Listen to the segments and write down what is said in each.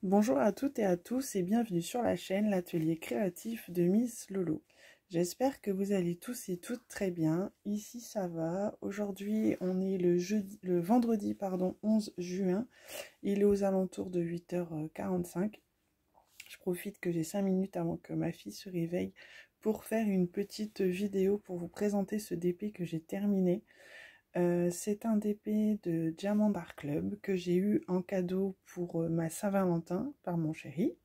Bonjour à toutes et à tous et bienvenue sur la chaîne L'Atelier Créatif de Miss Lolo. J'espère que vous allez tous et toutes très bien. Ici ça va. Aujourd'hui on est le vendredi 11 juin. Il est aux alentours de 8h45. Je profite que j'ai 5 minutes avant que ma fille se réveille pour faire une petite vidéo pour vous présenter ce DP que j'ai terminé. C'est un DP de Diamant Art Club que j'ai eu en cadeau pour ma Saint-Valentin par mon chéri.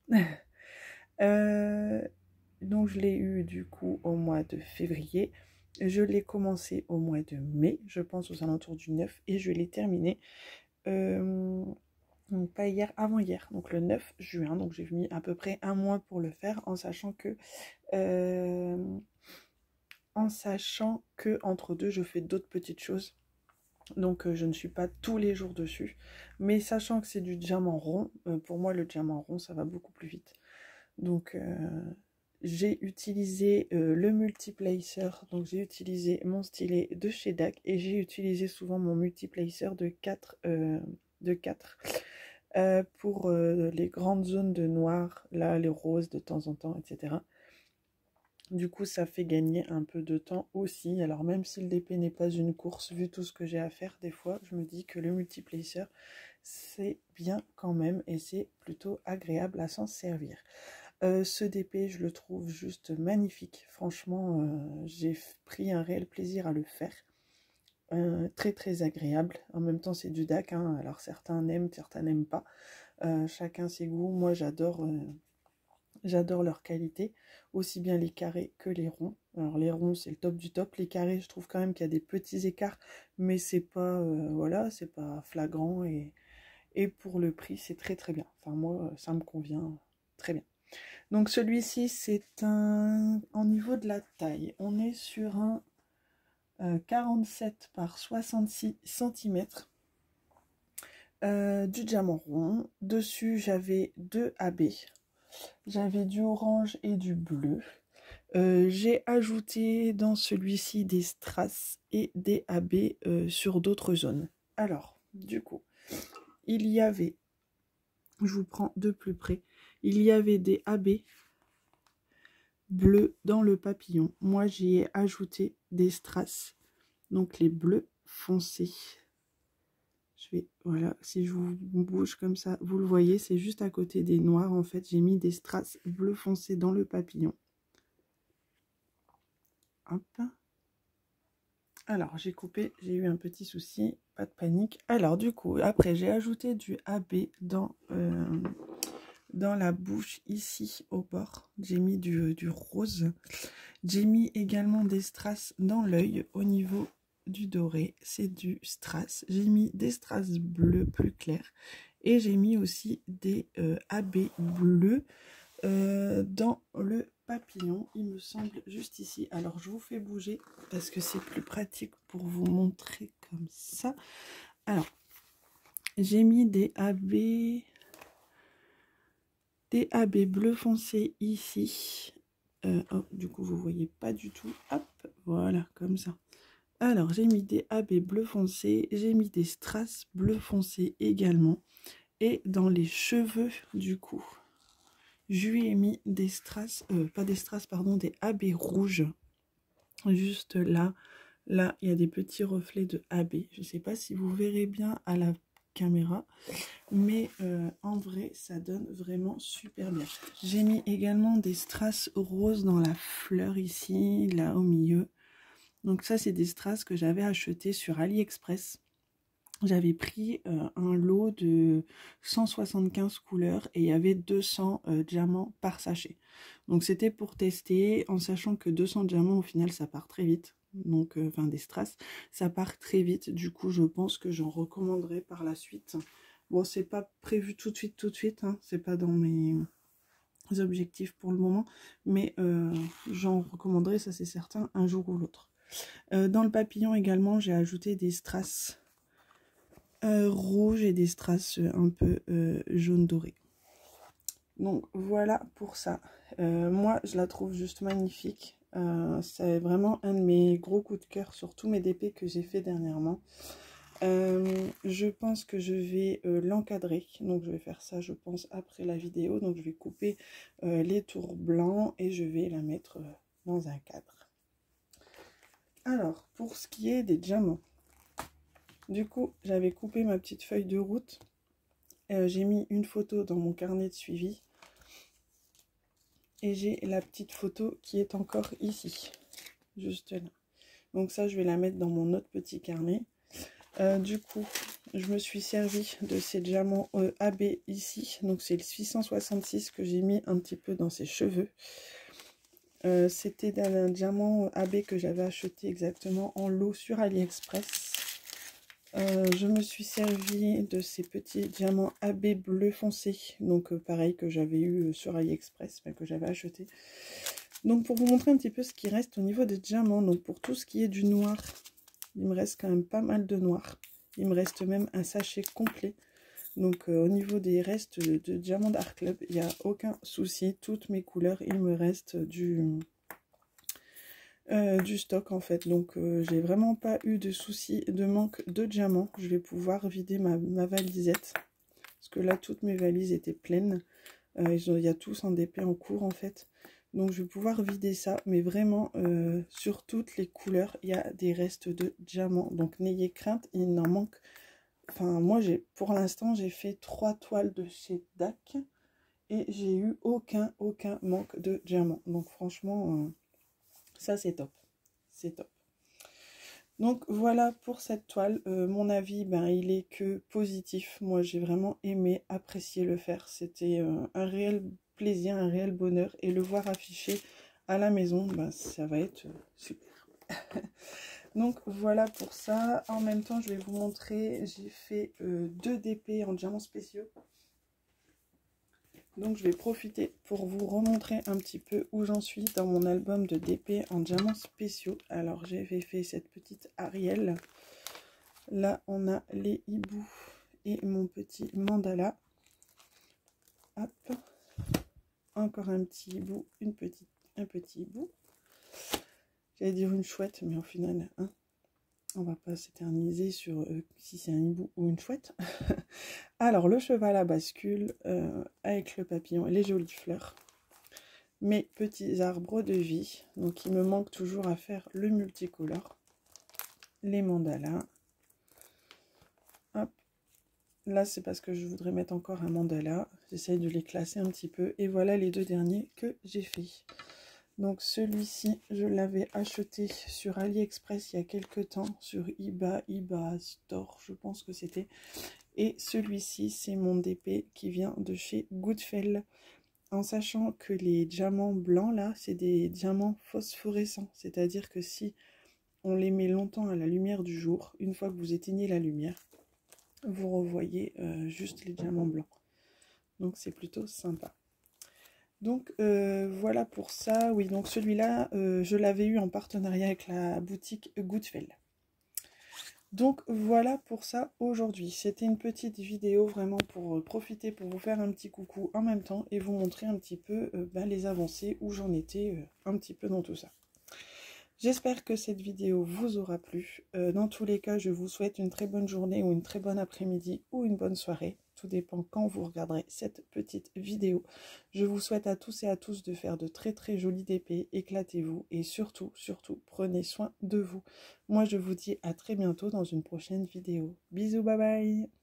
Donc je l'ai eu du coup au mois de février. Je l'ai commencé au mois de mai, je pense aux alentours du 9, et je l'ai terminé pas hier, avant hier, donc le 9 juin. Donc j'ai mis à peu près un mois pour le faire, en sachant que entre deux je fais d'autres petites choses. Donc je ne suis pas tous les jours dessus, mais sachant que c'est du diamant rond, pour moi le diamant rond ça va beaucoup plus vite. Donc j'ai utilisé le multiplacer, donc j'ai utilisé mon stylet de chez DAC et j'ai utilisé souvent mon multiplacer de 4 pour les grandes zones de noir, là les roses de temps en temps, etc. Du coup, ça fait gagner un peu de temps aussi. Alors, même si le DP n'est pas une course, vu tout ce que j'ai à faire, des fois, je me dis que le multiplacer, c'est bien quand même et c'est plutôt agréable à s'en servir. Ce DP, je le trouve juste magnifique. Franchement, j'ai pris un réel plaisir à le faire. Très très agréable. En même temps, c'est du DAC, hein. Alors, certains aiment, certains n'aiment pas. Chacun ses goûts. Moi, j'adore leur qualité, aussi bien les carrés que les ronds. Alors les ronds c'est le top du top, les carrés je trouve quand même qu'il y a des petits écarts, mais c'est pas voilà, c'est pas flagrant et pour le prix c'est très très bien. Enfin moi ça me convient très bien. Donc celui-ci c'est en niveau de la taille, on est sur un 47 par 66 cm. Du diamant rond. Dessus j'avais deux AB. J'avais du orange et du bleu. J'ai ajouté dans celui-ci des strass et des AB sur d'autres zones. Alors, du coup, il y avait, je vous prends de plus près, il y avait des AB bleus dans le papillon. Moi, j'y ai ajouté des strass, donc les bleus foncés. Je vais, voilà, si je vous bouge comme ça, vous le voyez, c'est juste à côté des noirs. En fait, j'ai mis des strass bleu foncé dans le papillon. Hop. Alors, j'ai coupé, j'ai eu un petit souci, pas de panique. Alors, du coup, après, j'ai ajouté du AB dans la bouche, ici, au bord. J'ai mis du rose. J'ai mis également des strass dans l'œil, au niveau du doré. C'est du strass. J'ai mis des strass bleus plus clairs. Et j'ai mis aussi des AB bleus dans le papillon, il me semble, juste ici. Alors je vous fais bouger parce que c'est plus pratique pour vous montrer comme ça. Alors j'ai mis des AB bleu foncé ici. Oh, du coup vous voyez pas du tout. Hop, voilà, comme ça. Alors j'ai mis des AB bleu foncé, j'ai mis des strass bleu foncé également, et dans les cheveux du coup je lui ai mis des strass, pas des strass, pardon, des AB rouges. Juste là, il y a des petits reflets de AB. Je ne sais pas si vous verrez bien à la caméra, mais en vrai, ça donne vraiment super bien. J'ai mis également des strass roses dans la fleur ici, là au milieu. Donc ça, c'est des strass que j'avais acheté sur AliExpress. J'avais pris un lot de 175 couleurs et il y avait 200 diamants par sachet. Donc c'était pour tester, en sachant que 200 diamants au final ça part très vite. Donc enfin des strass, ça part très vite. Du coup je pense que j'en recommanderai par la suite. Bon, c'est pas prévu tout de suite, hein. C'est pas dans mes objectifs pour le moment, mais j'en recommanderai, ça c'est certain, un jour ou l'autre. Dans le papillon également, j'ai ajouté des strass rouge et des strass un peu jaune doré. Donc voilà pour ça. Moi je la trouve juste magnifique. C'est vraiment un de mes gros coups de cœur sur tous mes DP que j'ai fait dernièrement. Je pense que je vais l'encadrer, donc je vais faire ça je pense après la vidéo. Donc je vais couper les tours blancs et je vais la mettre dans un cadre. Alors pour ce qui est des diamants, du coup j'avais coupé ma petite feuille de route, j'ai mis une photo dans mon carnet de suivi et j'ai la petite photo qui est encore ici, juste là. Donc ça je vais la mettre dans mon autre petit carnet. Du coup, je me suis servi de ces diamants AB ici. Donc, c'est le 666 que j'ai mis un petit peu dans ses cheveux. C'était un diamant AB que j'avais acheté exactement en lot sur AliExpress. Je me suis servi de ces petits diamants AB bleu foncé. Donc, pareil que j'avais eu sur AliExpress, mais que j'avais acheté. Donc, pour vous montrer un petit peu ce qui reste au niveau des diamants. Donc, pour tout ce qui est du noir, il me reste quand même pas mal de noir. Il me reste même un sachet complet. Donc au niveau des restes de Diamond Art Club, il n'y a aucun souci. Toutes mes couleurs, il me reste du stock en fait. Donc j'ai vraiment pas eu de souci de manque de diamants. Je vais pouvoir vider ma valisette. Parce que là, toutes mes valises étaient pleines. Il y a tous en DP en cours en fait. Donc je vais pouvoir vider ça, mais vraiment sur toutes les couleurs il y a des restes de diamants, donc n'ayez crainte, il n'en manque. Enfin moi pour l'instant j'ai fait 3 toiles de chez DAC et j'ai eu aucun manque de diamants, donc franchement ça c'est top, c'est top. Donc voilà pour cette toile, mon avis ben, il est que positif. Moi j'ai vraiment aimé, apprécié le faire, c'était un réel plaisir, un réel bonheur, et le voir affiché à la maison, ben, ça va être super. Donc voilà pour ça. En même temps je vais vous montrer, j'ai fait 2 DP en diamants spéciaux. Donc je vais profiter pour vous remontrer un petit peu où j'en suis dans mon album de DP en diamants spéciaux. Alors j'avais fait cette petite Ariel. Là on a les hiboux et mon petit mandala. Hop. Encore un petit hibou, un petit hibou. J'allais dire une chouette, mais au final, hein, on va pas s'éterniser sur si c'est un hibou ou une chouette. Alors le cheval à bascule avec le papillon et les jolies fleurs. Mes petits arbres de vie. Donc il me manque toujours à faire le multicolore. Les mandalas. Hop. Là c'est parce que je voudrais mettre encore un mandala. J'essaye de les classer un petit peu. Et voilà les 2 derniers que j'ai fait. Donc celui-ci, je l'avais acheté sur AliExpress il y a quelques temps, sur eBay Store, je pense que c'était. Et celui-ci, c'est mon DP qui vient de chez Goodfell. En sachant que les diamants blancs, là, c'est des diamants phosphorescents. C'est-à-dire que si on les met longtemps à la lumière du jour, une fois que vous éteignez la lumière, vous revoyez juste les diamants blancs. Donc c'est plutôt sympa. Donc voilà pour ça. Oui, donc celui-là, je l'avais eu en partenariat avec la boutique Goodfell. Donc voilà pour ça aujourd'hui. C'était une petite vidéo vraiment pour profiter, pour vous faire un petit coucou en même temps et vous montrer un petit peu les avancées, où j'en étais un petit peu dans tout ça. J'espère que cette vidéo vous aura plu. Dans tous les cas, je vous souhaite une très bonne journée ou une très bonne après-midi ou une bonne soirée. Tout dépend quand vous regarderez cette petite vidéo. Je vous souhaite à tous et à tous de faire de très jolis DP. Éclatez-vous et surtout, prenez soin de vous. Moi, je vous dis à très bientôt dans une prochaine vidéo. Bisous, bye bye!